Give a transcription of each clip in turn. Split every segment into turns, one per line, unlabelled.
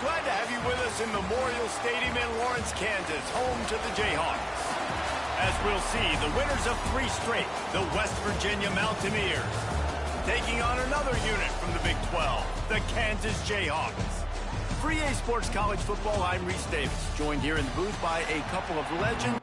Glad to have you with us in Memorial Stadium in Lawrence, Kansas, home to the Jayhawks. As we'll see, the winners of 3 straight, the West Virginia Mountaineers, taking on another unit from the Big 12, the Kansas Jayhawks. For EA Sports College Football, I'm Reese Davis, joined here in the booth by a couple of legends.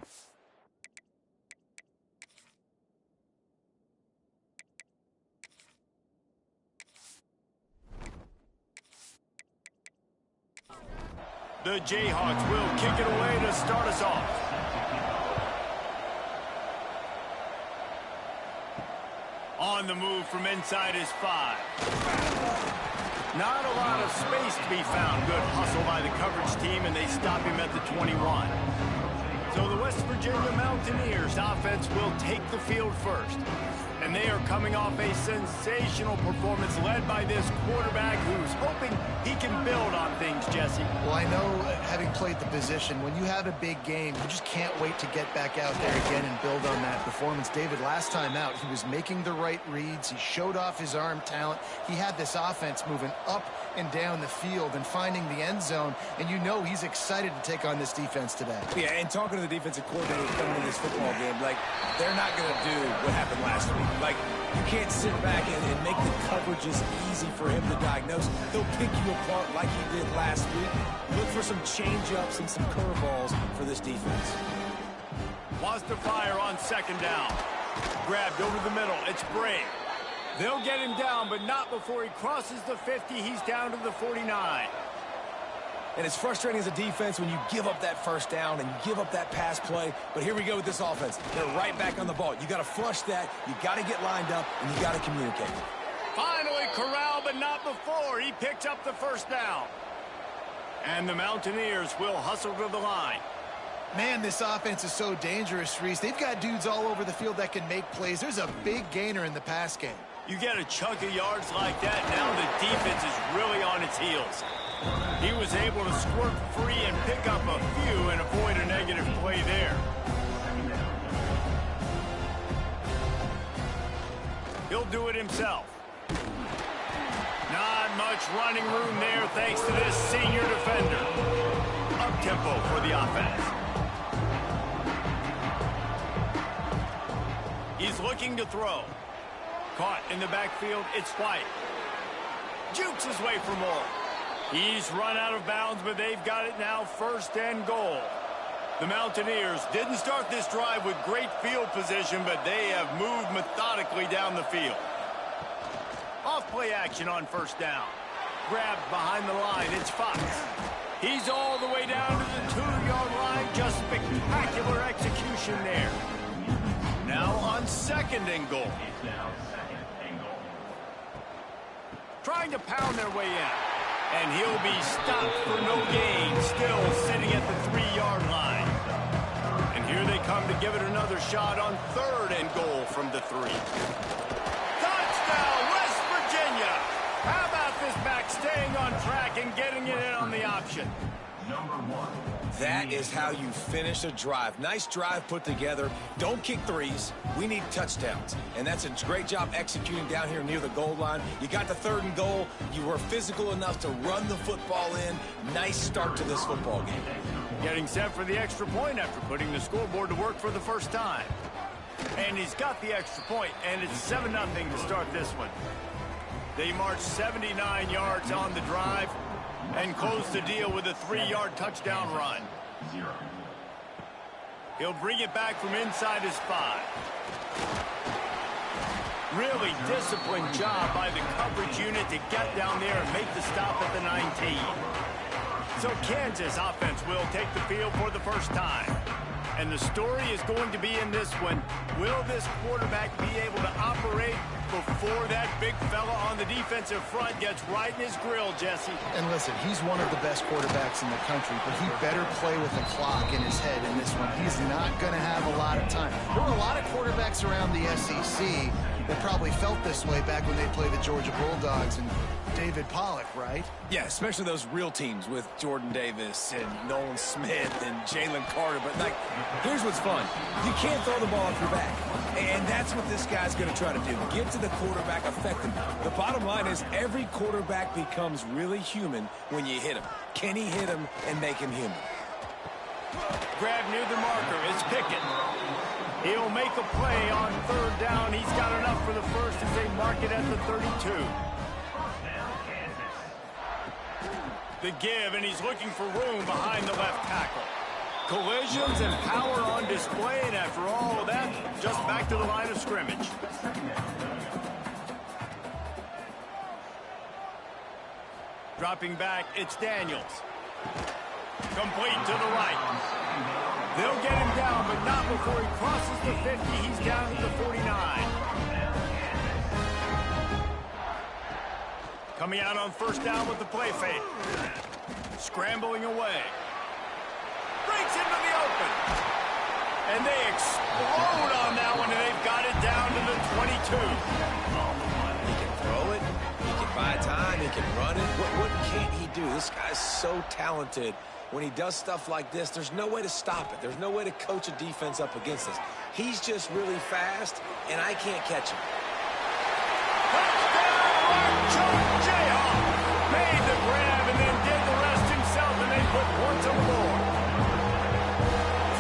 The Jayhawks will kick it away to start us off. On the move from inside his 5. Not a lot of space to be found. Good hustle by the coverage team, and they stop him at the 21. So the West Virginia Mountaineers offense will take the field first. And they are coming off a sensational performance led by this quarterback who's hoping he can build on things, Jesse.
Well, I know, having played the position, when you have a big game, you just can't wait to get back out there again and build on that performance. David, last time out, he was making the right reads. He showed off his arm talent. He had this offense moving up and down the field and finding the end zone, and you know he's excited to take on this defense today.
Yeah, and talking to the defensive coordinator coming in this football game, like, they're not going to do what happened last week. Like, you can't sit back and make the coverages easy for him to diagnose. He'll pick you apart like he did last week. Look for some change-ups and some curveballs for this defense.
Wants to fire on second down. Grabbed over the middle. It's Brave. They'll get him down, but not before he crosses the 50. He's down to the 49.
And it's frustrating as a defense when you give up that first down and you give up that pass play. But here we go with this offense. They're right back on the ball. You got to flush that. You got to get lined up, and you got to communicate.
Finally corralled, but not before. He picks up the first down. And the Mountaineers will hustle to the line.
Man, this offense is so dangerous, Reese. They've got dudes all over the field that can make plays. There's a big gainer in the pass game.
You get a chunk of yards like that, now the defense is really on its heels. He was able to squirt free and pick up a few and avoid a negative play there. He'll do it himself. Not much running room there thanks to this senior defender. Up-tempo for the offense. He's looking to throw. Caught in the backfield, it's White. Jukes his way for more. He's run out of bounds, but they've got it now, first and goal. The Mountaineers didn't start this drive with great field position, but they have moved methodically down the field. Off-play action on first down. Grabbed behind the line, it's Fox. He's all the way down to the 2-yard line. Just spectacular execution there. Now on second and goal. Trying to pound their way in. And he'll be stopped for no gain, still sitting at the 3-yard line. And here they come to give it another shot on third and goal from the 3. Touchdown, West Virginia! How about this back staying on track and getting it in on the option?
That is how you finish a drive. Nice drive put together. Don't kick threes. We need touchdowns. And that's a great job executing down here near the goal line. You got the third and goal. You were physical enough to run the football in. Nice start to this football game.
Getting set for the extra point after putting the scoreboard to work for the first time. And he's got the extra point, and it's 7-0 to start this one. They march 79 yards on the drive and close the deal with a 3-yard touchdown run. He'll bring it back from inside his 5. Really disciplined job by the coverage unit to get down there and make the stop at the 19. So Kansas offense will take the field for the first time. And the story is going to be in this one. Will this quarterback be able to operate before that big fella on the defensive front gets right in his grill, Jesse?
And listen, he's one of the best quarterbacks in the country, but he better play with the clock in his head in this one. He's not going to have a lot of time. There were a lot of quarterbacks around the SEC They probably felt this way back when they played the Georgia Bulldogs and David Pollock, right?
Yeah, especially those real teams with Jordan Davis and Nolan Smith and Jalen Carter. But, like, here's what's fun. You can't throw the ball off your back. And that's what this guy's going to try to do. Get to the quarterback effectively. The bottom line is every quarterback becomes really human when you hit him. Can he hit him and make him human?
Grab near the marker. It's Pickett. He'll make a play on third down. He's got enough for the first as they mark it at the 32. The give, and he's looking for room behind the left tackle. Collisions and power on display, and after all of that, just back to the line of scrimmage. Dropping back, it's Daniels. Complete to the right. They'll get him down, but not before he crosses the 50. He's down to the 49. Coming out on first down with the play fake. Scrambling away. Breaks into the open. And they explode on that one, and they've got it down to the 22.
He can throw it. He can buy time. He can run it. What can't he do? This guy's so talented. When he does stuff like this, there's no way to stop it. There's no way to coach a defense up against this. He's just really fast, and I can't catch him.
Touchdown, Jayhawk made the grab and then did the rest himself, and they put points on the board.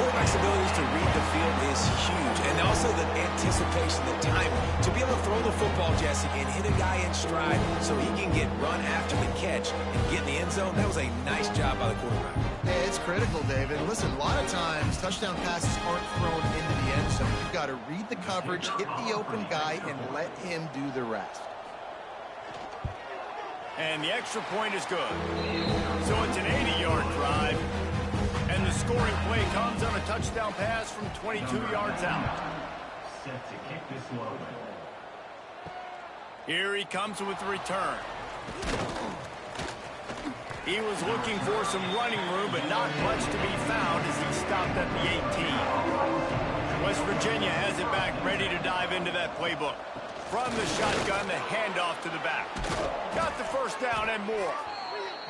Quarterback's abilities to read the field is huge, and also the anticipation, the timing. To be able to throw the football, Jesse, and hit a guy in stride so he can get run after the catch and get in the end zone, that was a nice job by the quarterback.
Yeah, it's critical, David. Listen, a lot of times touchdown passes aren't thrown into the end zone. You've got to read the coverage, hit the open guy, and let him do the rest.
And the extra point is good. So it's an 80-yard drive. And the scoring play comes on a touchdown pass from 22 yards out. Here he comes with the return. He was looking for some running room, but not much to be found as he stopped at the 18. West Virginia has it back, ready to dive into that playbook. From the shotgun, the handoff to the back. Got the first down and more.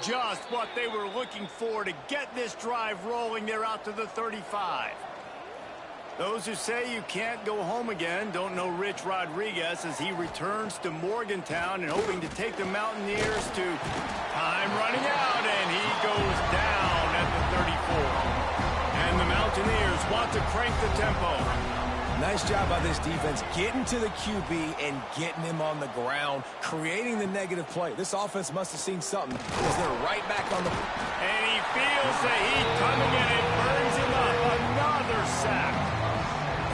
Just what they were looking for to get this drive rolling. They're out to the 35. Those who say you can't go home again don't know Rich Rodriguez as he returns to Morgantown and hoping to take the Mountaineers to time running out, and he goes down at the 34. And the Mountaineers want to crank the tempo.
Nice job by this defense getting to the QB and getting him on the ground, creating the negative play. This offense must have seen something because they're right back on the...
And he feels the heat coming and it burns him up. Another sack.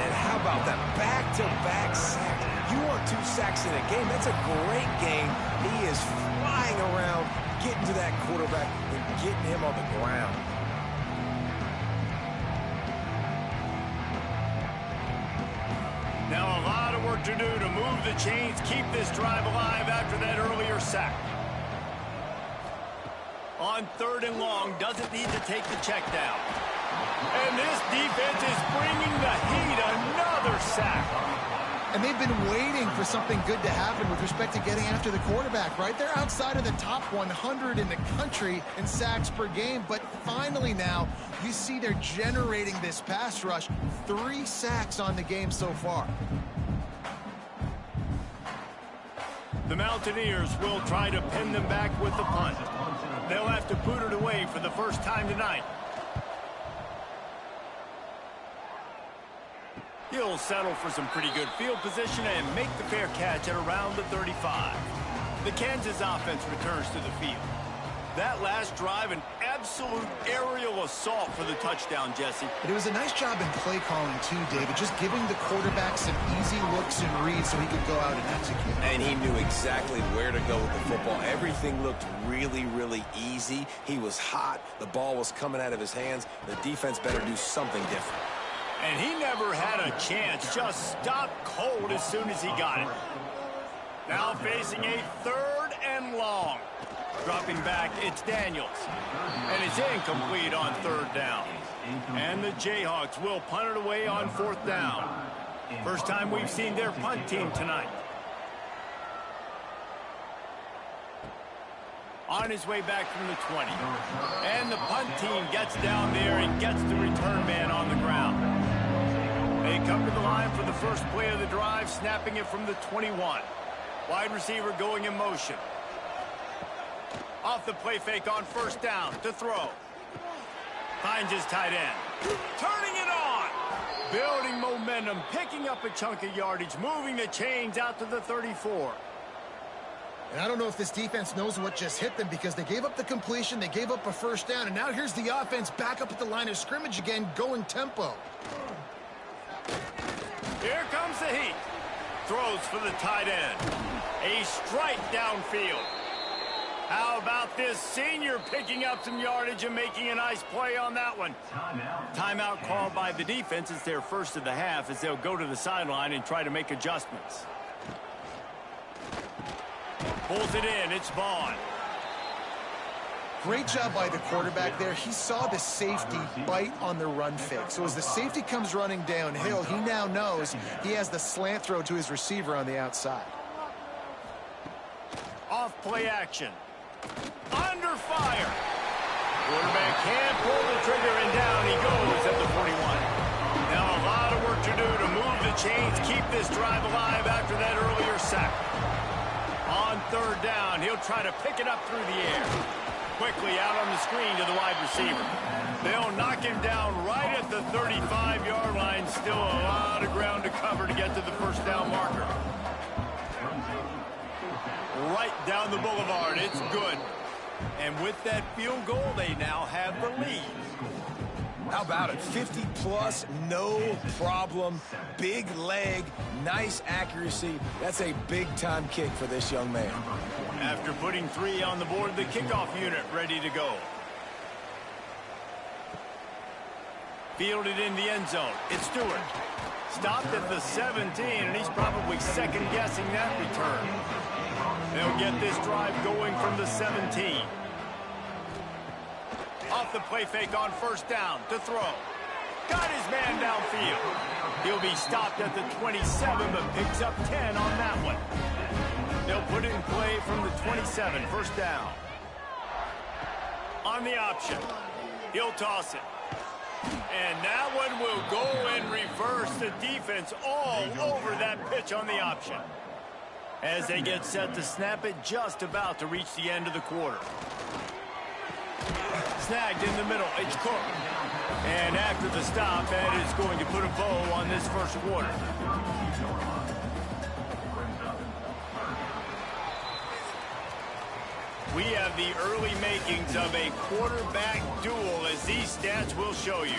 And how about that back-to-back sack? You want 2 sacks in a game. That's a great game. He is flying around, getting to that quarterback and getting him on the ground.
Now a lot of work to do to move the chains, keep this drive alive after that earlier sack. On third and long, doesn't need to take the check down. And this defense is bringing the heat. Another sack.
And they've been waiting for something good to happen with respect to getting after the quarterback, right? They're outside of the top 100 in the country in sacks per game, but finally now you see they're generating this pass rush. 3 sacks on the game so far.
The Mountaineers will try to pin them back with the punt. They'll have to boot it away for the first time tonight. He'll settle for some pretty good field position and make the fair catch at around the 35. The Kansas offense returns to the field. That last drive, an absolute aerial assault for the touchdown, Jesse.
But it was a nice job in play calling too, David, just giving the quarterback some easy looks and reads so he could go out and execute.
And he knew exactly where to go with the football. Everything looked really, really easy. He was hot. The ball was coming out of his hands. The defense better do something different.
And he never had a chance, just stopped cold as soon as he got it. Now facing a third and long. Dropping back, it's Daniels. And it's incomplete on third down. And the Jayhawks will punt it away on fourth down. First time we've seen their punt team tonight. On his way back from the 20. And the punt team gets down there and gets the return man on the ground. They come to the line for the first play of the drive, snapping it from the 21. Wide receiver going in motion. Off the play fake on first down to throw. Finds his tight end. Turning it on. Building momentum, picking up a chunk of yardage, moving the chains out to the 34.
And I don't know if this defense knows what just hit them because they gave up the completion, they gave up a first down, and now here's the offense back up at the line of scrimmage again, going tempo.
Here comes the heat. Throws for the tight end. A strike downfield. How about this senior picking up some yardage and making a nice play on that one? Timeout called by the defense. It's their first of the half as they'll go to the sideline and try to make adjustments. Pulls it in. It's Vaughn.
Great job by the quarterback there. He saw the safety bite on the run fake. So as the safety comes running downhill, he now knows he has the slant throw to his receiver on the outside.
Off play action. Under fire. Quarterback can't pull the trigger, and down he goes at the 41. Now a lot of work to do to move the chains, keep this drive alive after that earlier sack. On third down, he'll try to pick it up through the air. Quickly out on the screen to the wide receiver. They'll knock him down right at the 35-yard line. Still a lot of ground to cover to get to the first down marker. Right down the boulevard. It's good. And with that field goal, they now have the lead.
How about it? 50-plus, no problem. Big leg, nice accuracy. That's a big-time kick for this young man.
After putting 3 on the board, the kickoff unit ready to go. Fielded in the end zone. It's Stewart. Stopped at the 17, and he's probably second-guessing that return. They'll get this drive going from the 17. Off the play fake on first down to throw. Got his man downfield. He'll be stopped at the 27, but picks up 10 on that one. They'll put it in play from the 27, first down. On the option. He'll toss it. And that one will go and reverse the defense all over that pitch on the option. As they get set to snap it, just about to reach the end of the quarter. Snagged in the middle. It's Cook. And after the stop, that is going to put a bow on this first quarter. We have the early makings of a quarterback duel, as these stats will show you.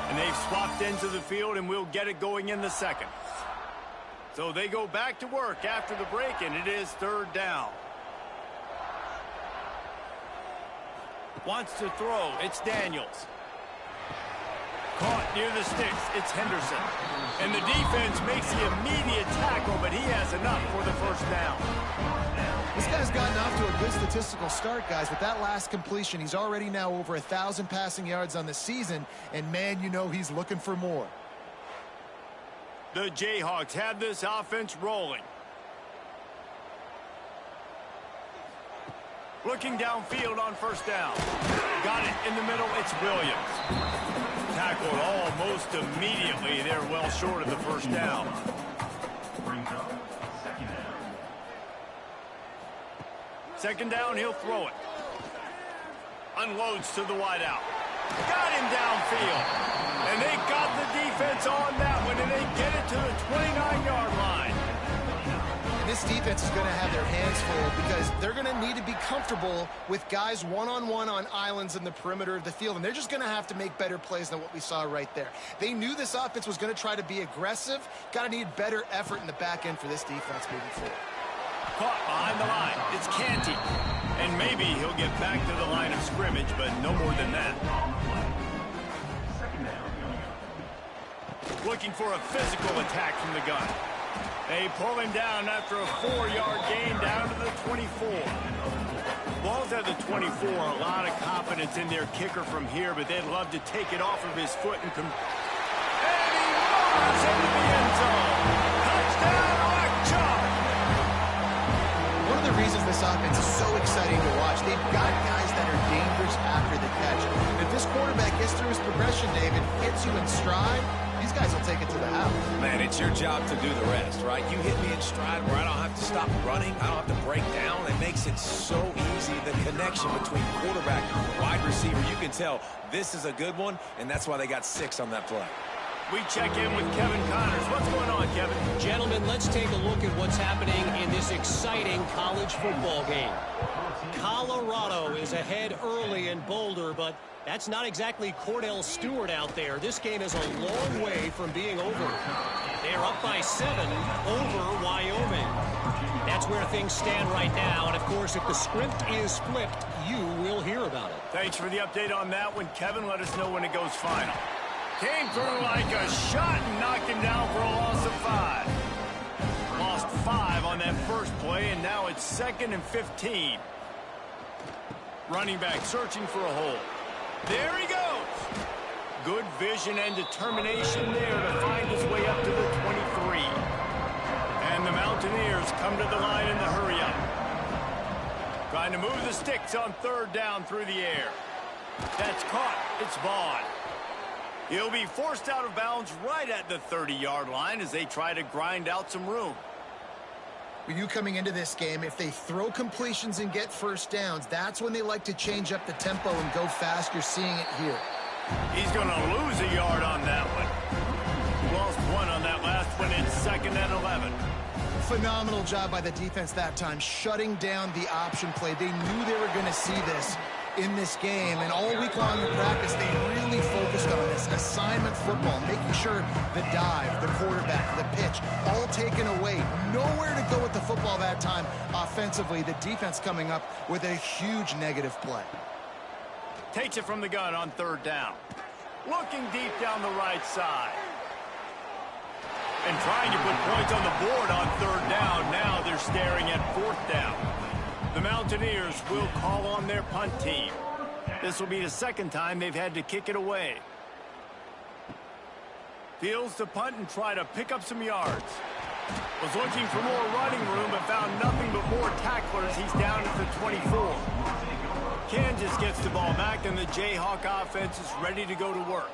And they've swapped into the field, and we'll get it going in the second. So they go back to work after the break, and it is third down. Wants to throw. It's Daniels. Caught near the sticks. It's Henderson. And the defense makes the immediate tackle, but he has enough for the first down.
This guy's gotten off to a good statistical start, guys. With that last completion, he's already now over 1,000 passing yards on the season. And, man, you know he's looking for more.
The Jayhawks have this offense rolling. Looking downfield on first down. Got it in the middle. It's Williams. Tackled almost immediately. They're well short of the first down. Second down, he'll throw it. Unloads to the wideout. Got him downfield. And they got the defense on that one, and they get it to the 29-yard line.
This defense is going to have their hands full because they're going to need to be comfortable with guys one-on-one on islands in the perimeter of the field, and they're just going to have to make better plays than what we saw right there. They knew this offense was going to try to be aggressive. Got to need better effort in the back end for this defense moving forward.
Caught behind the line. It's Canty. And maybe he'll get back to the line of scrimmage, but no more than that. Looking for a physical attack from the gun. They pull him down after a 4-yard gain down to the 24. Ball's at the 24. A lot of confidence in their kicker from here, but they'd love to take it off of his foot and he runs into the end zone. Touchdown, Rock Chalk!
One of the reasons this offense is so exciting to watch, they've got guys that are dangerous after the catch. And if this quarterback gets through his progression, David, hits you in stride, these guys will take it to the house.
Man, it's your job to do the rest, right? You hit me in stride where I don't have to stop running. I don't have to break down. It makes it so easy. The connection between quarterback and wide receiver, you can tell this is a good one, and that's why they got 6 on that play.
We check in with Kevin Connors. What's going on, Kevin?
Gentlemen, let's take a look at what's happening in this exciting college football game. Colorado is ahead early in Boulder, but that's not exactly Cordell Stewart out there. This game is a long way from being over. They're up by 7 over Wyoming. That's where things stand right now. And, of course, if the script is flipped, you will hear about it.
Thanks for the update on that one, Kevin. Let us know when it goes final. Came through like a shot and knocked him down for a loss of 5. Lost 5 on that first play, and now it's 2nd and 15. Running back searching for a hole. There he goes. Good vision and determination there to find his way up to the 23. And the Mountaineers come to the line in the hurry-up. Trying to move the sticks on 3rd down through the air. That's caught. It's Vaughn. He'll be forced out of bounds right at the 30-yard line as they try to grind out some room.
With you coming into this game, if they throw completions and get first downs, that's when they like to change up the tempo and go fast. You're seeing it here.
He's going to lose a yard on that one. Lost 1 on that last one. It's 2nd and 11.
Phenomenal job by the defense that time, shutting down the option play. They knew they were going to see this in this game, and all week long in practice, they really focused on this assignment football, making sure the dive, the quarterback, the pitch, all taken away. Nowhere to go with the football that time offensively. The defense coming up with a huge negative play.
Takes it from the gun on 3rd down. Looking deep down the right side. And trying to put points on the board on 3rd down. Now they're staring at 4th down. The Mountaineers will call on their punt team. This will be the 2nd time they've had to kick it away. Fields to punt and try to pick up some yards. Was looking for more running room but found nothing but more tacklers. He's down at the 24. Kansas gets the ball back and the Jayhawk offense is ready to go to work.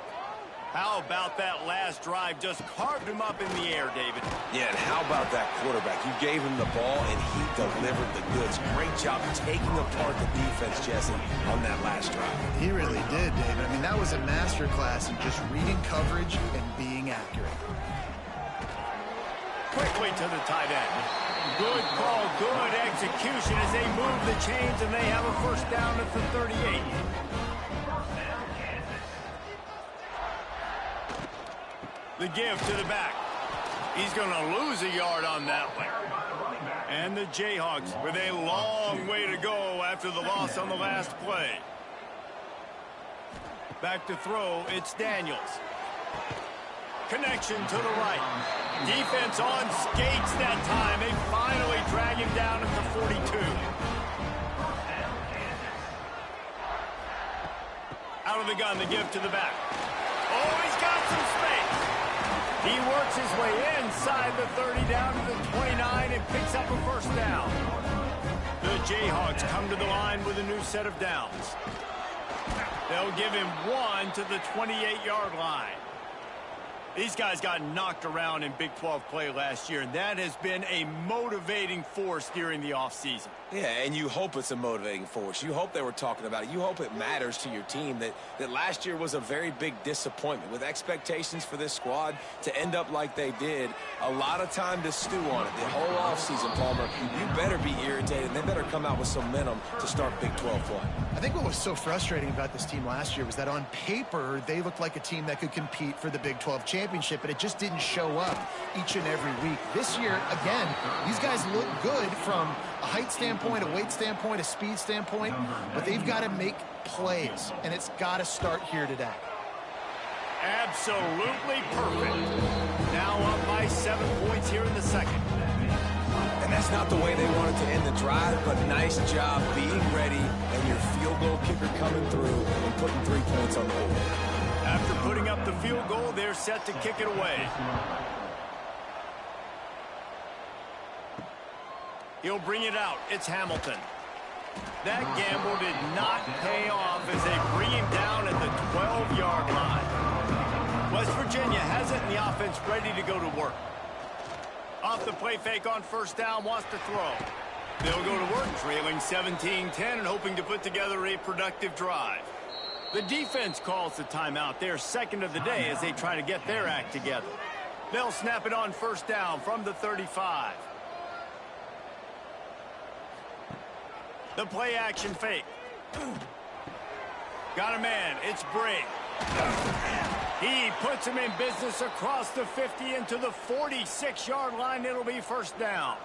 How about that last drive? Just carved him up in the air, David.
Yeah, and how about that quarterback? You gave him the ball, and he delivered the goods. Great job taking apart the defense, Jesse, on that last drive.
He really did, David. I mean, that was a masterclass in just reading coverage and being accurate.
Quickly to the tight end. Good call, good execution as they move the chains, and they have a first down at the 38. The give to the back. He's going to lose a yard on that one. And the Jayhawks with a long way to go after the loss on the last play. Back to throw, it's Daniels. Connection to the right. Defense on skates that time. They finally drag him down at the 42. Out of the gun, the give to the back. Oh, he's got some space. He works his way inside the 30 down to the 29 and picks up a first down. The Jayhawks come to the line with a new set of downs. They'll give him 1 to the 28-yard line. These guys got knocked around in Big 12 play last year, and that has been a motivating force during the offseason.
Yeah, and you hope it's a motivating force. You hope they were talking about it. You hope it matters to your team that last year was a very big disappointment. With expectations for this squad to end up like they did, a lot of time to stew on it. The whole offseason, Palmer, you better be irritated. They better come out with some momentum to start Big 12 play.
I think what was so frustrating about this team last year was that on paper, they looked like a team that could compete for the Big 12 championship, but it just didn't show up each and every week. This year, again, these guys look good from a height standpoint, a weight standpoint, a speed standpoint, but they've got to make plays, and it's got to start here today.
Absolutely perfect. Now up by 7 points here in the second.
And that's not the way they wanted to end the drive, but nice job being ready and your field goal kicker coming through and putting 3 points on the board.
After putting up the field goal, they're set to kick it away. He'll bring it out. It's Hamilton. That gamble did not pay off as they bring him down at the 12-yard line. West Virginia has it in the offense ready to go to work. Off the play fake on first down, wants to throw. They'll go to work, trailing 17-10 and hoping to put together a productive drive. The defense calls the timeout, their second of the day, as they try to get their act together. They'll snap it on first down from the 35. The play action fake. Got a man. It's Briggs. He puts him in business across the 50 into the 46-yard line. It'll be first down.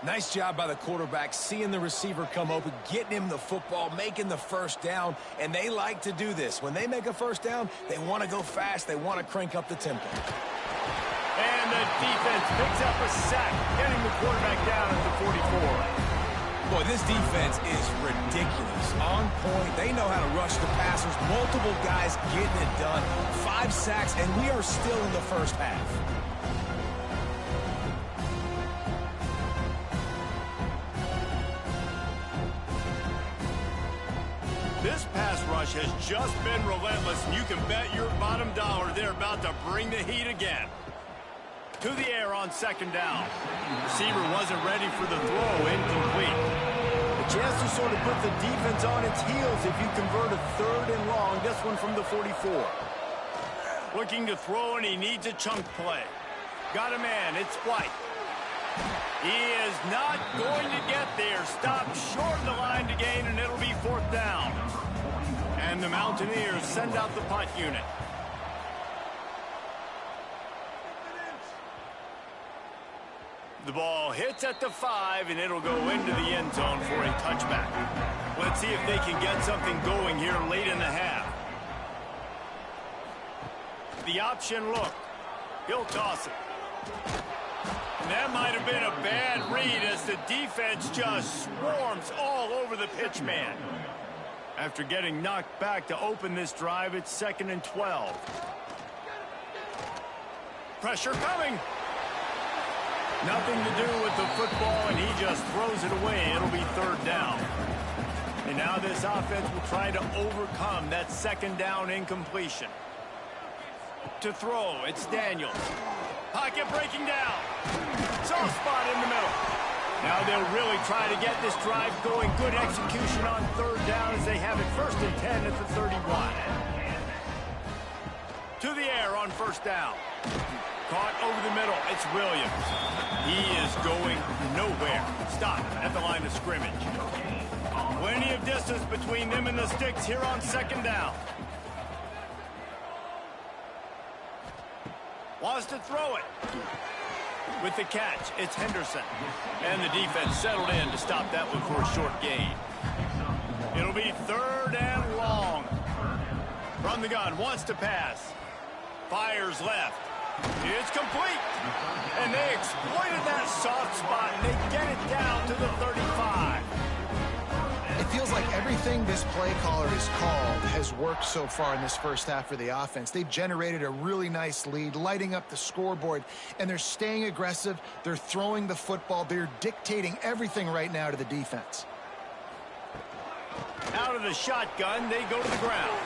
Nice job by the quarterback, seeing the receiver come open, getting him the football, making the first down, and they like to do this. When they make a first down, they want to go fast. They want to crank up the tempo.
And the defense picks up a sack, getting the quarterback down at the 44.
Boy, this defense is ridiculous. On point. They know how to rush the passers. Multiple guys getting it done. 5 sacks, and we are still in the first half.
This pass rush has just been relentless, and you can bet your bottom dollar they're about to bring the heat again. To the air on second down. Receiver wasn't ready for the throw, incomplete. A chance to sort of put the defense on its heels if you convert a 3rd and long. This one from the 44. Looking to throw, and he needs a chunk play. Got a man. It's White. He is not going to get there. Stopped short of the line to gain, and it'll be 4th down. And the Mountaineers send out the punt unit. The ball hits at the 5, and it'll go into the end zone for a touchback. Let's see if they can get something going here late in the half. The option look. He'll toss it. And that might have been a bad read as the defense just swarms all over the pitch man. After getting knocked back to open this drive, it's 2nd and 12. Pressure coming. Nothing to do with the football, and he just throws it away. It'll be 3rd down. And now this offense will try to overcome that 2nd down incompletion. To throw, it's Daniels. Pocket breaking down. Soft spot in the middle. Now they'll really try to get this drive going. Good execution on 3rd down as they have it 1st and 10 at the 31. To the air on first down. Caught over the middle. It's Williams. He is going nowhere. Stop at the line of scrimmage. Plenty of distance between them and the sticks here on 2nd down. Wants to throw it. With the catch, it's Henderson. And the defense settled in to stop that one for a short gain. It'll be 3rd and long. From the gun, wants to pass. Fires left. It's complete. And they exploited that soft spot, and they get it down to the 35.
It feels like everything this play caller has called has worked so far in this first half for the offense. They've generated a really nice lead, lighting up the scoreboard, and they're staying aggressive. They're throwing the football. They're dictating everything right now to the defense.
Out of the shotgun, they go to the ground.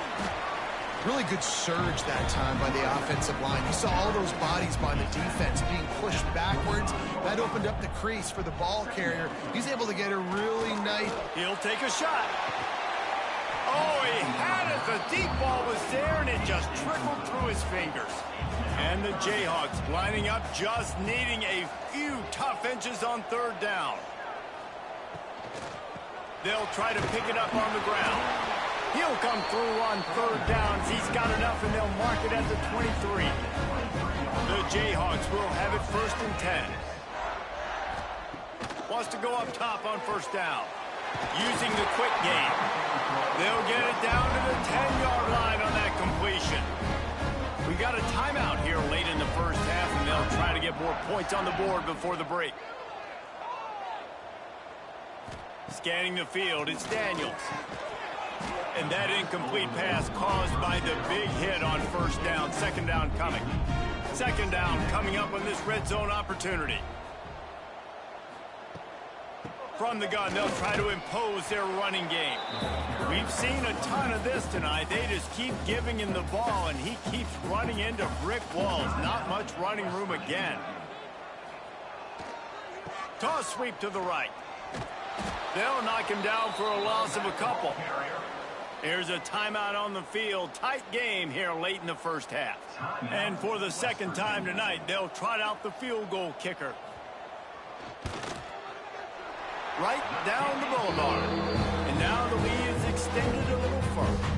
Really good surge that time by the offensive line. You saw all those bodies by the defense being pushed backwards. That opened up the crease for the ball carrier. He's able to get a really nice...
He'll take a shot. Oh, he had it. The deep ball was there, and it just trickled through his fingers. And the Jayhawks lining up, just needing a few tough inches on 3rd down. They'll try to pick it up on the ground. He'll come through on 3rd downs. He's got enough, and they'll mark it at the 23. The Jayhawks will have it 1st and 10. Wants to go up top on 1st down. Using the quick game. They'll get it down to the 10-yard line on that completion. get more points on the board before the break. Scanning the field, it's Daniels. And that incomplete pass caused by the big hit on first down. Second down coming. Second down coming up on this red zone opportunity. From the gun, they'll try to impose their running game. We've seen a ton of this tonight. They just keep giving him the ball, and he keeps running into brick walls. Not much running room again. Toss sweep to the right. They'll knock him down for a loss of a couple. Here's a timeout on the field. Tight game here late in the first half. And for the second time tonight, they'll trot out the field goal kicker. Right down the boulevard. And now the lead is extended a little further.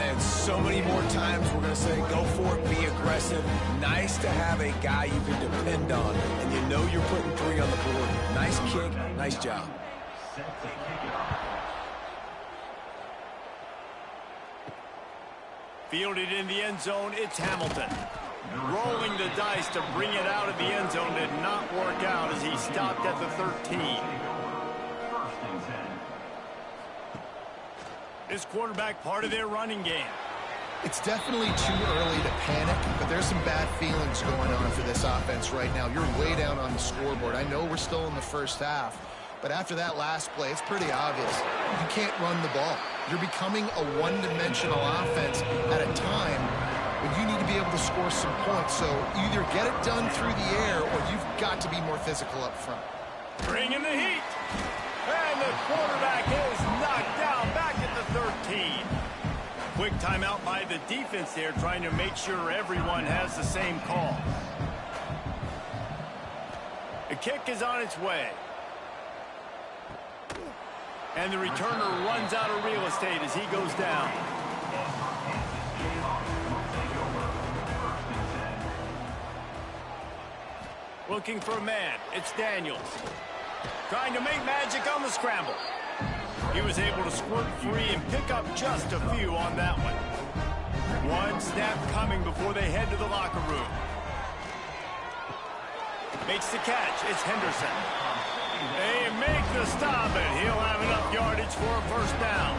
And so many more times we're going to say, go for it, be aggressive. Nice to have a guy you can depend on, and you know you're putting 3 on the board. Nice kick, nice job.
Fielded in the end zone, it's Hamilton. Rolling the dice to bring it out of the end zone did not work out as he stopped at the 13. This quarterback part of their running game.
It's definitely too early to panic, but there's some bad feelings going on for this offense right now. You're way down on the scoreboard. I know we're still in the first half, but after that last play, it's pretty obvious. You can't run the ball. You're becoming a one-dimensional offense at a time when you need to be able to score some points. So either get it done through the air or you've got to be more physical up front.
Bringing the heat. And the quarterback is knocked down back at the 13. Quick timeout by the defense there, trying to make sure everyone has the same call. The kick is on its way. And the returner runs out of real estate as he goes down. Looking for a man. It's Daniels. Trying to make magic on the scramble. He was able to squirt free and pick up just a few on that one. One snap coming before they head to the locker room. Makes the catch. It's Henderson. They make the stop, and he'll have enough yardage for a first down.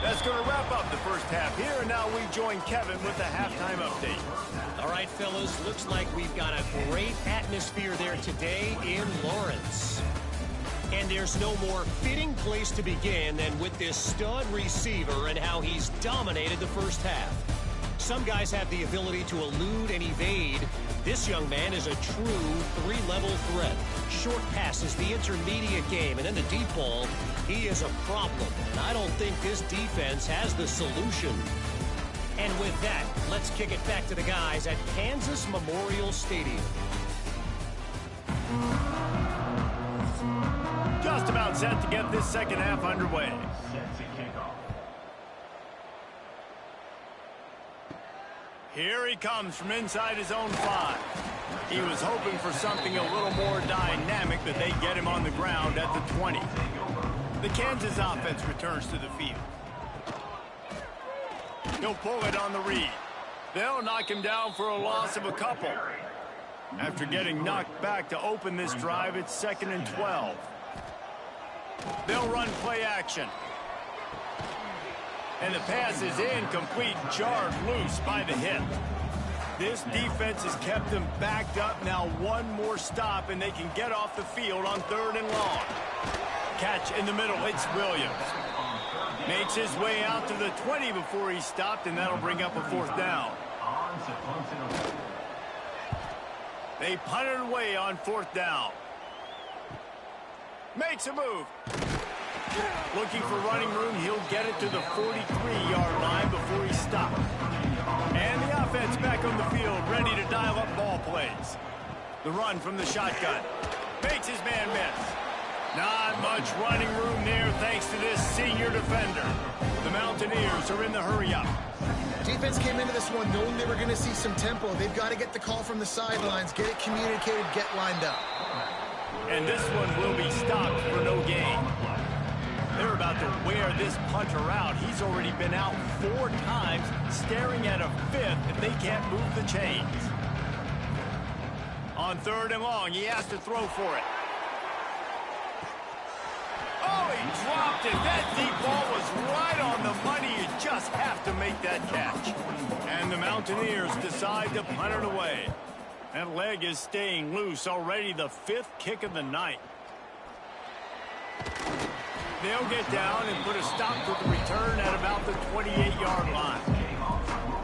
That's going to wrap up the first half here, and now we join Kevin with the halftime update.
All right, fellas, looks like we've got a great atmosphere there today in Lawrence. And there's no more fitting place to begin than with this stud receiver and how he's dominated the first half. Some guys have the ability to elude and evade. This young man is a true three-level threat. Short passes, the intermediate game, and then the deep ball, he is a problem. And I don't think this defense has the solution. And with that, let's kick it back to the guys at Kansas Memorial Stadium.
Just about set to get this second half underway. Here he comes from inside his own 5. He was hoping for something a little more dynamic, but they get him on the ground at the 20. The Kansas offense returns to the field. He'll pull it on the read. They'll knock him down for a loss of a couple. After getting knocked back to open this drive, it's 2nd and 12. They'll run play action. And the pass is incomplete, jarred loose by the hit. This defense has kept them backed up. Now one more stop, and they can get off the field on 3rd and long. Catch in the middle, it's Williams. Makes his way out to the 20 before he stopped, and that'll bring up a 4th down. They punt it away on 4th down. Makes a move. Looking for running room, he'll get it to the 43-yard line before he stopped. And the offense back on the field, ready to dial up ball plays. The run from the shotgun. Makes his man miss. Not much running room there thanks to this senior defender. The Mountaineers are in the hurry-up.
Defense came into this one knowing they were going to see some tempo. They've got to get the call from the sidelines, get it communicated, get lined up.
And this one will be stopped for no gain. They're about to wear this punter out. He's already been out 4 times, staring at a 5th if they can't move the chains. On 3rd and long, he has to throw for it. Oh, he dropped it. That deep ball was right on the money. You just have to make that catch. And the Mountaineers decide to punt it away. That leg is staying loose. Already the 5th kick of the night. They'll get down and put a stop to the return at about the 28-yard line.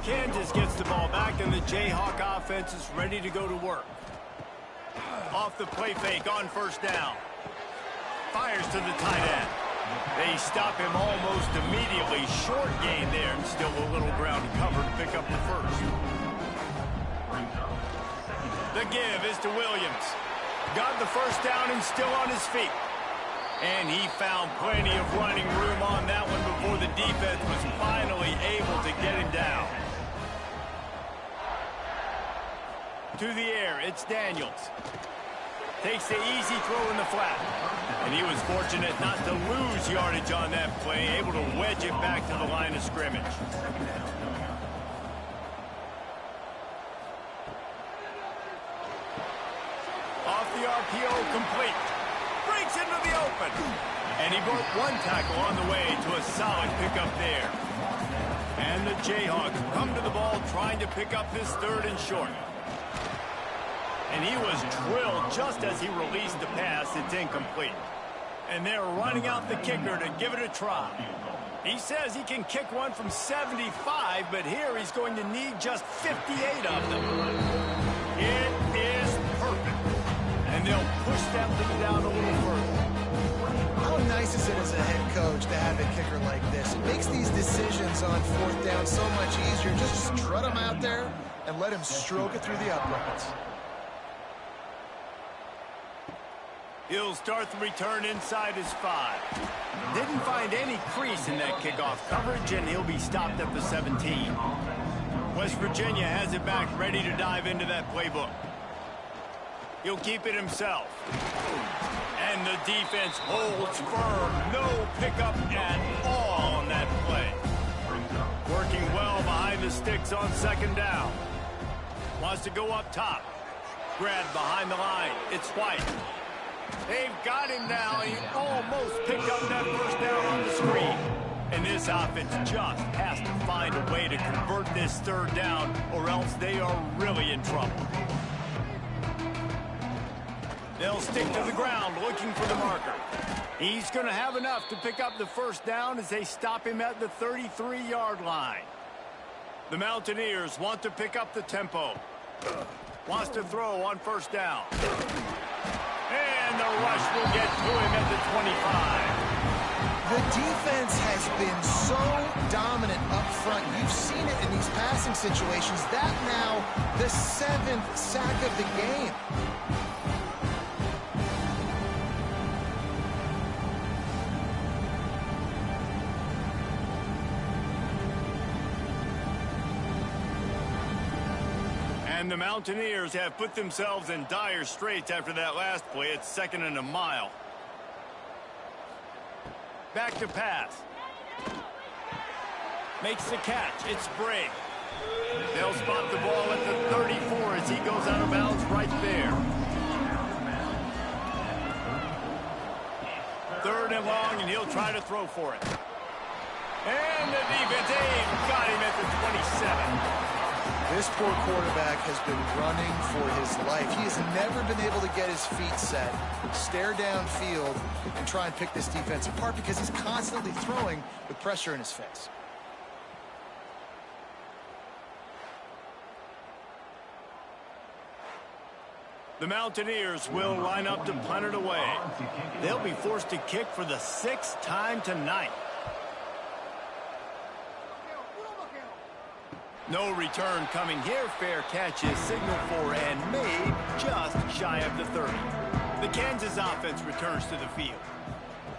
Kansas gets the ball back, and the Jayhawk offense is ready to go to work. Off the play fake on 1st down. Fires to the tight end. They stop him almost immediately. Short gain there, and still a little ground to cover to pick up the 1st. The give is to Williams. Got the 1st down and still on his feet. And he found plenty of running room on that one before the defense was finally able to get him down. To the air, it's Daniels. Takes the easy throw in the flat. And he was fortunate not to lose yardage on that play, able to wedge it back to the line of scrimmage. Off the RPO, complete. Breaks into the open. And he broke one tackle on the way to a solid pickup there. And the Jayhawks come to the ball trying to pick up this 3rd and short. And he was drilled just as he released the pass. It's incomplete. And they're running out the kicker to give it a try. He says he can kick one from 75, but here he's going to need just 58 of them. It is perfect. And they'll push that lead down a little further.
How nice is it as a head coach to have a kicker like this? It makes these decisions on 4th down so much easier. Just strut him out there and let him stroke it through the uprights.
He'll start the return inside his 5. Didn't find any crease in that kickoff coverage, and he'll be stopped at the 17. West Virginia has it back, ready to dive into that playbook. He'll keep it himself. And the defense holds firm. No pickup at all on that play. Working well behind the sticks on 2nd down. Wants to go up top. Grabbed behind the line. It's White. They've got him now. He almost picked up that 1st down on the screen. And this offense just has to find a way to convert this 3rd down, or else they are really in trouble. They'll stick to the ground looking for the marker. He's going to have enough to pick up the 1st down as they stop him at the 33-yard line. The Mountaineers want to pick up the tempo. Wants to throw on 1st down. And the rush will get to him at the 25.
The defense has been so dominant up front. You've seen it in these passing situations. That now the 7th sack of the game.
And the Mountaineers have put themselves in dire straits after that last play. It's 2nd and a mile. Back to pass. Makes the catch. It's Briggs. They'll spot the ball at the 34 as he goes out of bounds right there. 3rd and long, and he'll try to throw for it. And the defense got him at the 27.
This poor quarterback has been running for his life. He has never been able to get his feet set, stare downfield, and try and pick this defense apart because he's constantly throwing with pressure in his face.
The Mountaineers will line up to punt it away. They'll be forced to kick for the 6th time tonight. No return coming here. Fair catch is signaled for and made just shy of the 30. The Kansas offense returns to the field.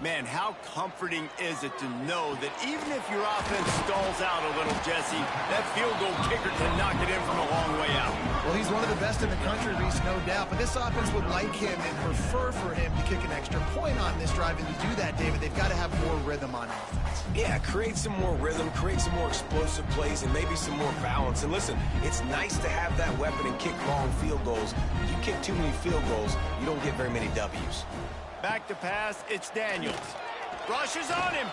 Man, how comforting is it to know that even if your offense stalls out a little, Jesse, that field goal kicker can knock it in from a long way out.
Well, he's one of the best in the country, Reese, no doubt. But this offense would like him and prefer for him to kick an extra point on this drive. And to do that, David, they've got to have more rhythm on offense.
Yeah, create some more rhythm, create some more explosive plays, and maybe some more balance. And listen, it's nice to have that weapon and kick long field goals. You kick too many field goals, you don't get very many W's.
Back to pass, it's Daniels. Rushes on him.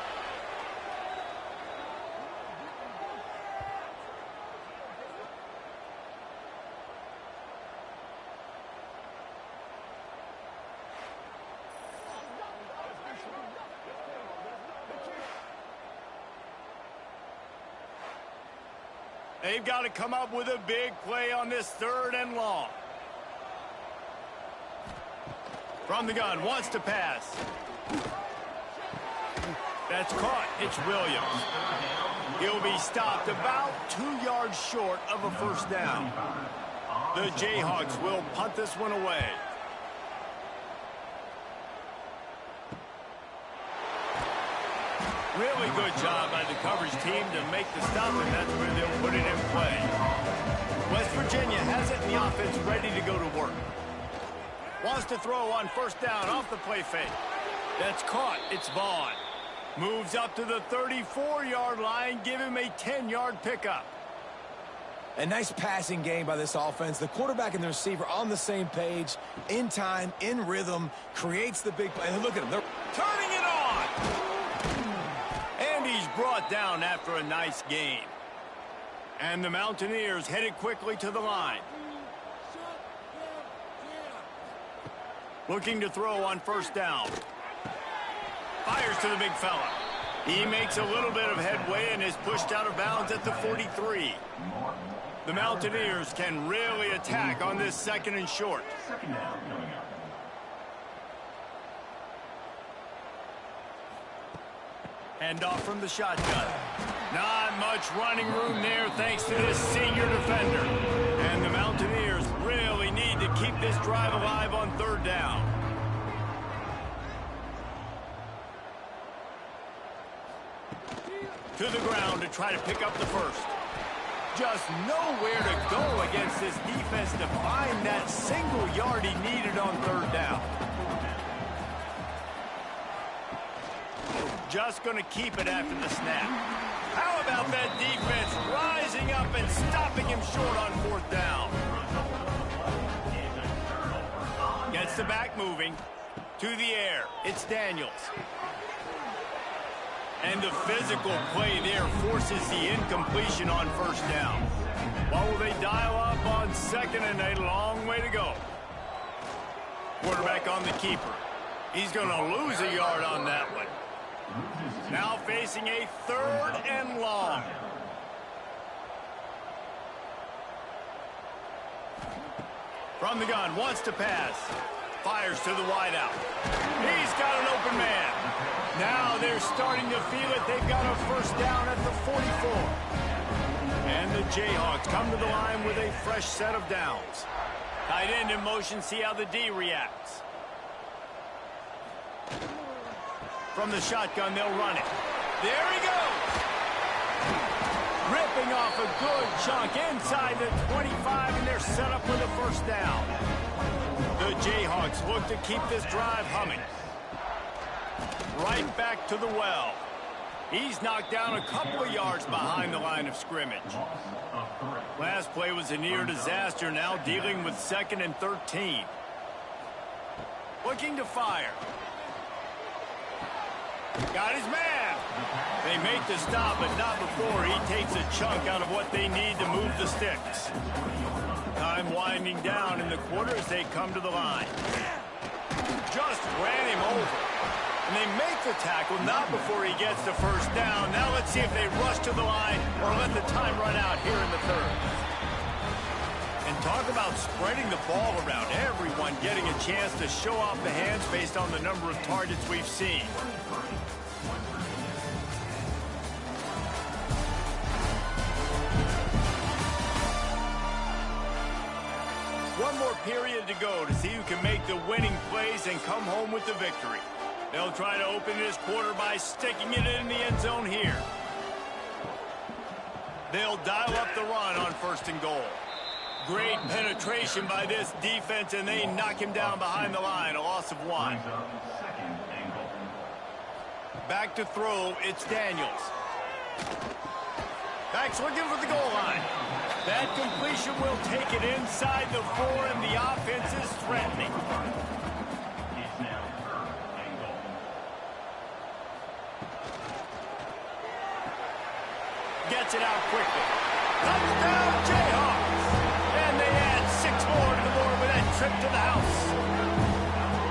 They've got to come up with a big play on this 3rd and long. From the gun, wants to pass. That's caught. It's Williams. He'll be stopped about 2 yards short of a first down. The Jayhawks will punt this one away. Really good job by the coverage team to make the stop, and that's where they'll put it in play. West Virginia has it in the offense ready to go to work. Wants to throw on first down off the play fake. That's caught. It's Vaughn. Moves up to the 34-yard line. Give him a 10-yard pickup.
A nice passing game by this offense. The quarterback and the receiver on the same page, in time, in rhythm, creates the big play. And look at him. They're
Turning it on. And he's brought down after a nice gain. And the Mountaineers headed quickly to the line. Looking to throw on first down. Fires to the big fella. He makes a little bit of headway and is pushed out of bounds at the 43. The Mountaineers can really attack on this 2nd and short. Handoff from the shotgun. Not much running room there thanks to this senior defender. And the Mountaineers really need to keep this drive alive on 3rd down. To the ground to try to pick up the first. Just nowhere to go against this defense to find that single yard he needed on 3rd down. Just going to keep it after the snap. How about that defense rising up and stopping him short on 4th down? Gets the back moving. To the air. It's Daniels. And the physical play there forces the incompletion on first down. What will they dial up on 2nd and a long way to go? Quarterback on the keeper. He's going to lose a yard on that one. Now facing a 3rd and long. From the gun, wants to pass. Fires to the wideout. He's got an open man. Now they're starting to feel it. They've got a first down at the 44. And the Jayhawks come to the line with a fresh set of downs. Tight end in motion, see how the D reacts. From the shotgun, they'll run it. There he goes. Ripping off a good chunk inside the 25, and they're set up for the first down. The Jayhawks look to keep this drive humming. Right back to the well. He's knocked down a couple of yards behind the line of scrimmage. Last play was a near disaster, now dealing with 2nd and 13. Looking to fire. Got his man. They make the stop, but not before he takes a chunk out of what they need to move the sticks. Time winding down in the quarter as they come to the line. Just ran him over. And they make the tackle, not before he gets the first down. Now let's see if they rush to the line or let the time run out here in the 3rd. And talk about spreading the ball around. Everyone getting a chance to show off the hands based on the number of targets we've seen. One more period to go to see who can make the winning plays and come home with the victory. They'll try to open this quarter by sticking it in the end zone here. They'll dial up the run on 1st and goal. Great penetration by this defense, and they knock him down behind the line, a loss of 1. Back to throw, it's Daniels. Back's looking for the goal line. That completion will take it inside the 4, and the offense is threatening. Gets it out quickly. Touchdown, Jayhawks! And they add 6 more to the board with that trip to the house.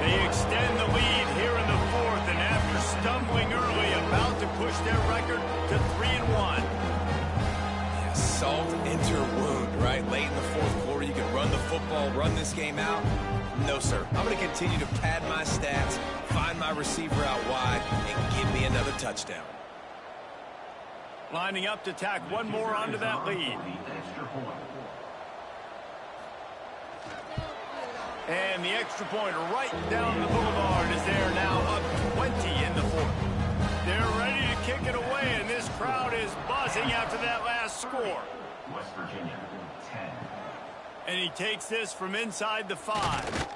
They extend the lead here in the 4th, and after stumbling early, about to push their record to 3-1.
Yeah, salt into a wound, right? Late in the 4th quarter, you can run the football, run this game out. No, sir. I'm going to continue to pad my stats, find my receiver out wide, and give me another touchdown.
Lining up to tack one more onto that lead. And the extra point right down the boulevard is there now, up 20 in the 4th. They're ready to kick it away, and this crowd is buzzing after that last score.
West Virginia, 10.
And he takes this from inside the 5.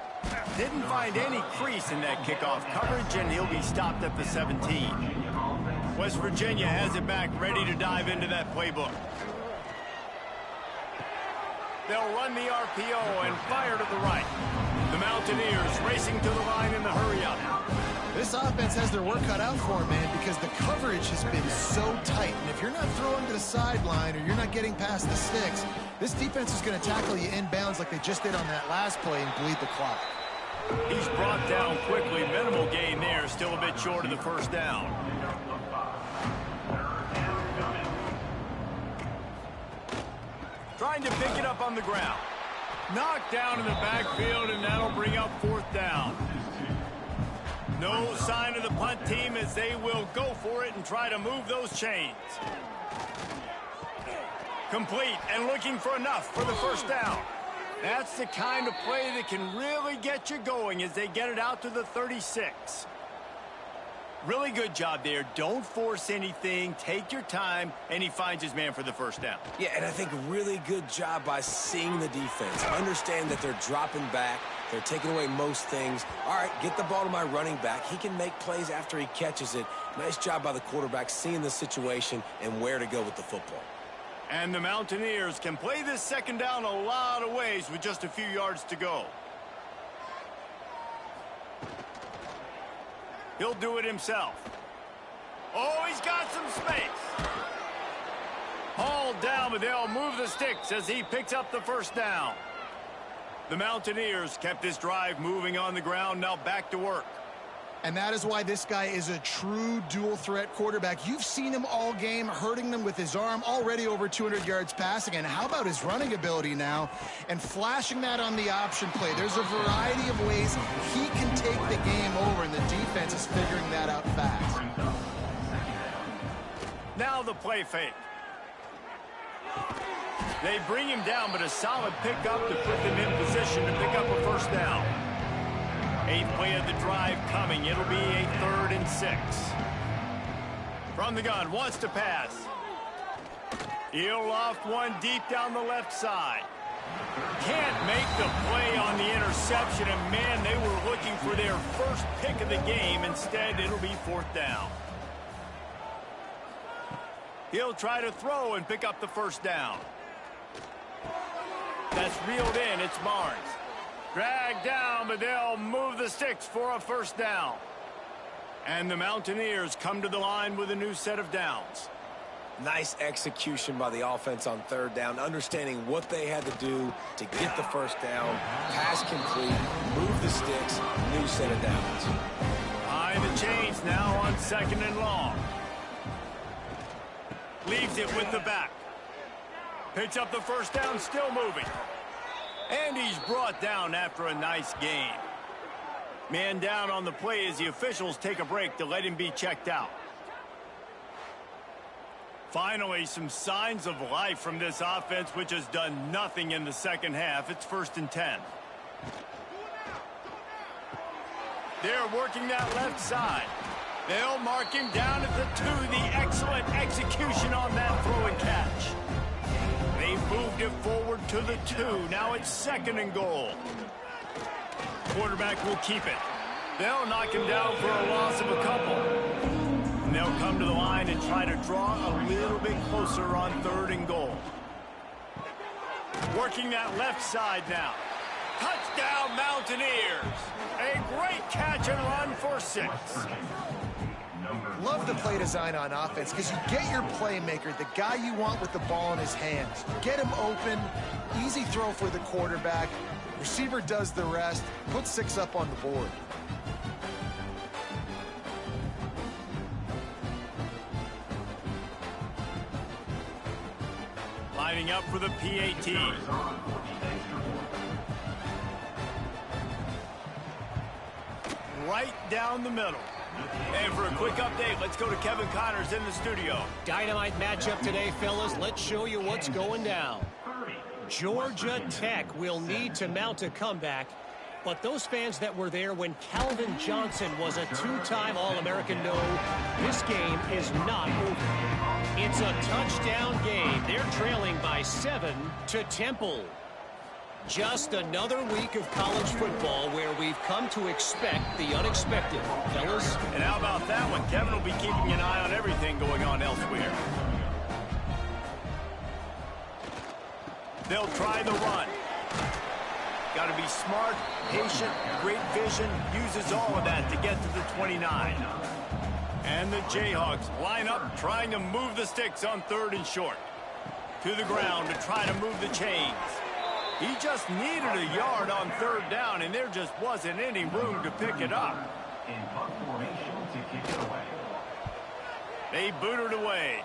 Didn't find any crease in that kickoff coverage, and he'll be stopped at the 17. West Virginia has it back, ready to dive into that playbook. They'll run the RPO and fire to the right. The Mountaineers racing to the line in the hurry-up.
This offense has their work cut out for them, man, because the coverage has been so tight. And if you're not throwing to the sideline or you're not getting past the sticks, this defense is going to tackle you inbounds like they just did on that last play and bleed the clock.
He's brought down quickly. Minimal gain there, still a bit short of the 1st down. Trying to pick it up on the ground. Knocked down in the backfield, and that'll bring up 4th down. No sign of the punt team as they will go for it and try to move those chains. Complete and looking for enough for the 1st down. That's the kind of play that can really get you going as they get it out to the 36. Really good job there. Don't force anything. Take your time, and he finds his man for the 1st down.
Yeah, and I think really good job by seeing the defense. Understand that they're dropping back. They're taking away most things. All right, get the ball to my running back. He can make plays after he catches it. Nice job by the quarterback seeing the situation and where to go with the football.
And the Mountaineers can play this 2nd down a lot of ways with just a few yards to go. He'll do it himself. Oh, he's got some space. Hauled down, but they'll move the sticks as he picks up the 1st down. The Mountaineers kept this drive moving on the ground, now back to work.
And that is why this guy is a true dual-threat quarterback. You've seen him all game, hurting them with his arm, already over 200 yards passing. And how about his running ability now? And flashing that on the option play. There's a variety of ways he can take the game over, and the defense is figuring that out fast.
Now the play fake. They bring him down, but a solid pickup to put them in position to pick up a 1st down. 8th play of the drive coming. It'll be a 3rd and 6. From the gun, wants to pass. He'll loft one deep down the left side. Can't make the play on the interception, and man, they were looking for their 1st pick of the game. Instead, it'll be 4th down. He'll try to throw and pick up the 1st down. That's reeled in. It's Barnes. Dragged down, but they'll move the sticks for a 1st down. And the Mountaineers come to the line with a new set of downs.
Nice execution by the offense on 3rd down, understanding what they had to do to get the 1st down, pass complete, move the sticks, new set of downs.
Behind the chains now on 2nd and long. Leaves it with the back. Picks up the 1st down, still moving. And he's brought down after a nice gain. Man down on the play as the officials take a break to let him be checked out. Finally, some signs of life from this offense, which has done nothing in the 2nd half. It's 1st and 10. They're working that left side. They'll mark him down at the 2. The excellent execution on that throw and catch. They've moved it forward to the 2. Now it's 2nd and goal. Quarterback will keep it. They'll knock him down for a loss of a couple. And they'll come to the line and try to draw a little bit closer on 3rd and goal. Working that left side now. Touchdown, Mountaineers. A great catch and run for 6.
Love the play design on offense because you get your playmaker, the guy you want with the ball in his hands. Get him open, easy throw for the quarterback. Receiver does the rest, put 6 up on the board.
Lining up for the PAT. Right down the middle. And for a quick update, let's go to Kevin Connors in the studio.
Dynamite matchup today, fellas. Let's show you what's going down. Georgia Tech will need to mount a comeback, but those fans that were there when Calvin Johnson was a 2-time All-American know this game is not over. It's a touchdown game. They're trailing by 7 to Temple. Just another week of college football where we've come to expect the unexpected, fellas.
And how about that one? Kevin will be keeping an eye on everything going on elsewhere. They'll try the run. Got to be smart, patient, great vision, uses all of that to get to the 29. And the Jayhawks line up trying to move the sticks on 3rd and short. To the ground to try to move the chains. He just needed a yard on 3rd down, and there just wasn't any room to pick it up.
In punt formation to kick it away.
They boot it away.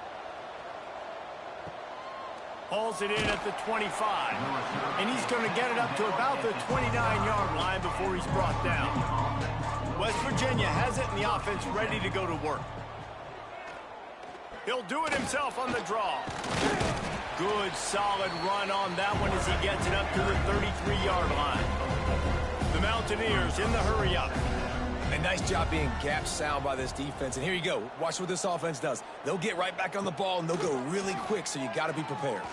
Hauls it in at the 25. And he's going to get it up to about the 29-yard line before he's brought down. West Virginia has it, and the offense ready to go to work. He'll do it himself on the draw. Good, solid run on that one as he gets it up to the 33-yard line. The Mountaineers in the hurry-up.
A nice job being gap sound by this defense. And here you go. Watch what this offense does. They'll get right back on the ball, and they'll go really quick, so you got to be prepared.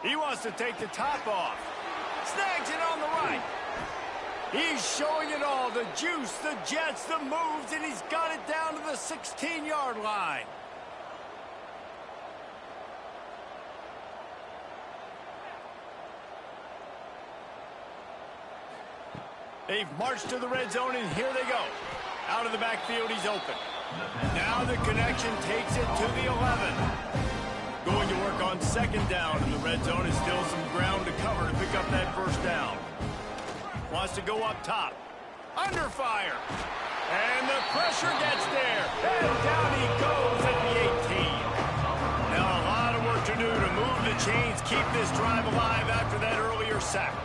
He wants to take the top off. Snags it on the right. He's showing it all. The juice, the jets, the moves, and he's got it down to the 16-yard line. They've marched to the red zone, and here they go. Out of the backfield, he's open. Now the connection takes it to the 11. Going to work on 2nd down, and the red zone is still some ground to cover to pick up that 1st down. Wants to go up top. Under fire. And the pressure gets there. And down he goes at the 18. Now a lot of work to do to move the chains, keep this drive alive after that earlier sack.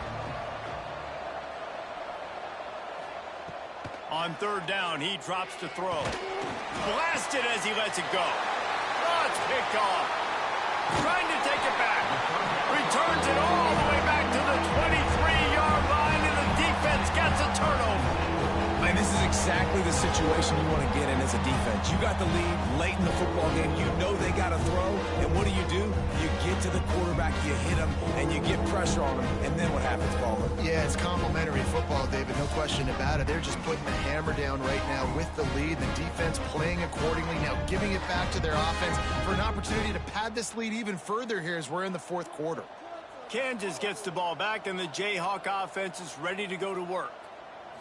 On 3rd down, he drops to throw. Blasted as he lets it go. Oh, it's picked off. Trying to take it back. Returns it all the way back to the 23-yard line, and the defense gets a turnover.
Man, this is exactly the situation you want to get in as a defense. You got the lead late in the football game. You know they got to throw, and what do? You get to the quarterback, you hit him, and you get pressure on him, and then what happens, Baldwin?
Yeah, it's complimentary football, David, no question about it. They're just putting the hammer down right now with the lead. The defense playing accordingly, now giving it back to their offense for an opportunity to pad this lead even further here as we're in the 4th quarter.
Kansas gets the ball back, and the Jayhawk offense is ready to go to work.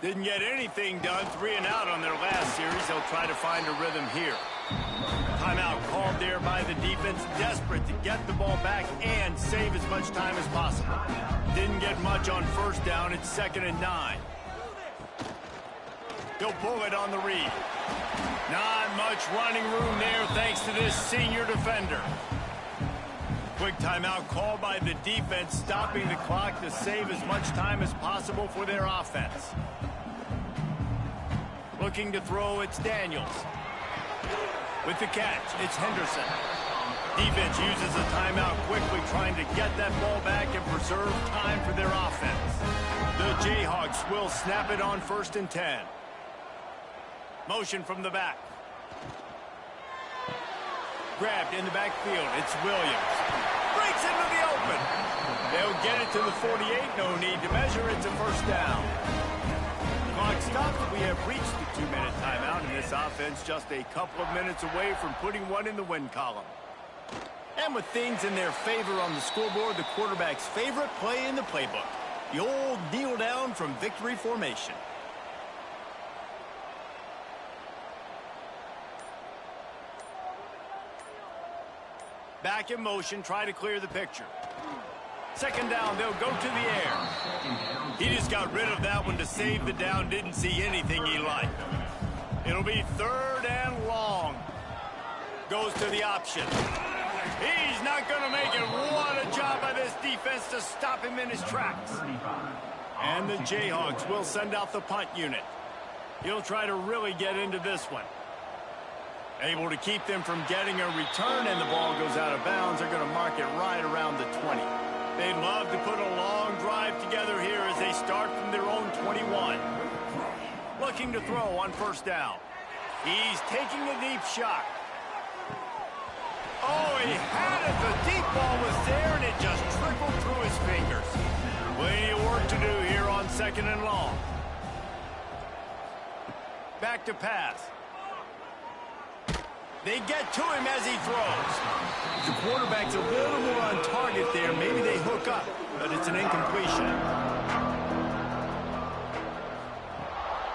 Didn't get anything done, 3 and out on their last series. They'll try to find a rhythm here. Timeout called there by the defense, desperate to get the ball back and save as much time as possible. Didn't get much on 1st down. It's 2nd and 9. He'll pull it on the read. Not much running room there thanks to this senior defender. Quick timeout called by the defense, stopping the clock to save as much time as possible for their offense. Looking to throw, it's Daniels. With the catch, it's Henderson. Defense uses a timeout quickly, trying to get that ball back and preserve time for their offense. The Jayhawks will snap it on 1st and 10. Motion from the back. Grabbed in the backfield. It's Williams. Breaks into the open. They'll get it to the 48. No need to measure. It's a first down. Clock stops. We have reached the 2-minute timeout, and this offense just a couple of minutes away from putting one in the win column. And with things in their favor on the scoreboard, the quarterback's favorite play in the playbook. The old kneel down from victory formation. Back in motion, try to clear the picture. Second down, they'll go to the air. He just got rid of that one to save the down, didn't see anything he liked. It'll be third and long. Goes to the option. He's not going to make it. What a job by this defense to stop him in his tracks. And the Jayhawks will send out the punt unit. He'll try to really get into this one. Able to keep them from getting a return, and the ball goes out of bounds. They're going to mark it right around the 20. They'd love to put a long drive together here as they start from their own 21. Looking to throw on first down. He's taking a deep shot. Oh, he had it. The deep ball was there, and it just trickled through his fingers. Plenty of work to do here on second and long. Back to pass. They get to him as he throws. The quarterback's a little more on target there. Maybe they hook up, but it's an incompletion.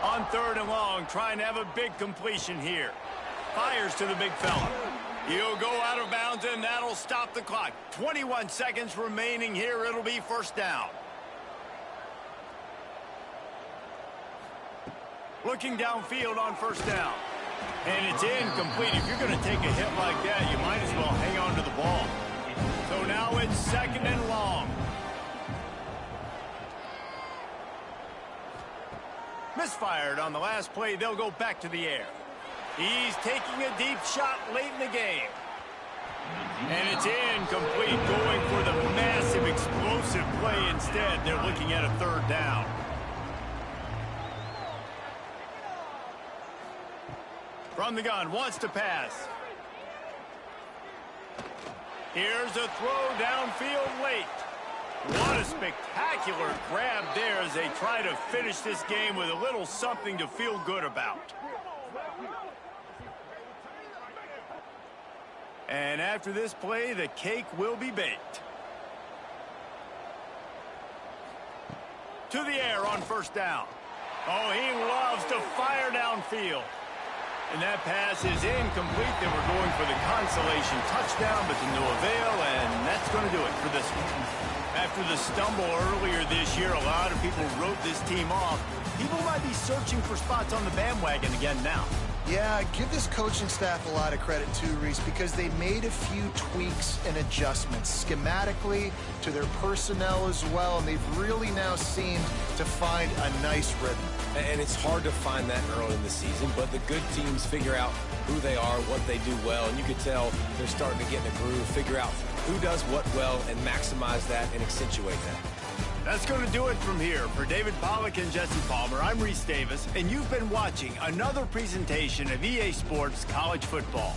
On third and long, trying to have a big completion here. Fires to the big fella. He'll go out of bounds, and that'll stop the clock. 21 seconds remaining here. It'll be first down. Looking downfield on first down. And it's incomplete. If you're going to take a hit like that, you might as well hang on to the ball. So now it's second and long. Misfired on the last play. They'll go back to the air. He's taking a deep shot late in the game. And it's incomplete, going for the massive explosive play instead. They're looking at a third down. From the gun, wants to pass. Here's a throw downfield late. What a spectacular grab there as they try to finish this game with a little something to feel good about. And after this play, the cake will be baked. To the air on first down. Oh, he loves to fire downfield. And that pass is incomplete. They were going for the consolation touchdown, but to no avail, and that's going to do it for this one. After the stumble earlier this year, a lot of people wrote this team off. People might be searching for spots on the bandwagon again now.
Yeah, give this coaching staff a lot of credit too, Reese, because they made a few tweaks and adjustments schematically to their personnel as well, and they've really now seemed to find a nice rhythm.
And it's hard to find that early in the season, but the good teams figure out who they are, what they do well, and you can tell they're starting to get in a groove, figure out who does what well, and maximize that and accentuate that.
That's going to do it from here. For David Pollack and Jesse Palmer, I'm Reese Davis, and you've been watching another presentation of EA Sports College Football.